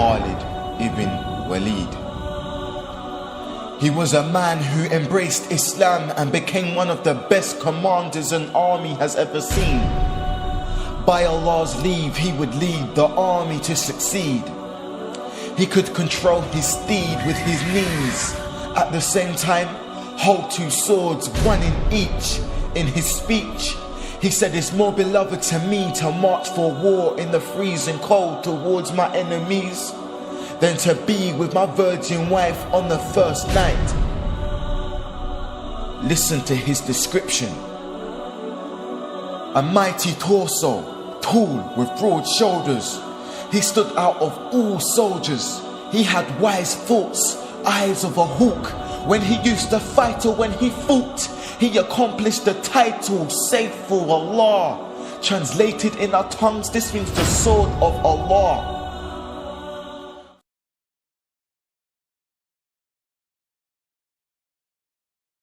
Khalid ibn Walid. He was a man who embraced Islam and became one of the best commanders an army has ever seen. By Allah's leave, he would lead the army to succeed. He could control his steed with his knees. At the same time, hold two swords, one in each. In his speech, he said, "It's more beloved to me to march for war in the freezing cold towards my enemies than to be with my virgin wife on the first night." Listen to his description. A mighty torso, tall with broad shoulders. He stood out of all soldiers. He had wise thoughts, eyes of a hawk. When he used to fight or when he fought, he accomplished the title Sayfullah. Translated in our tongues, this means the sword of Allah.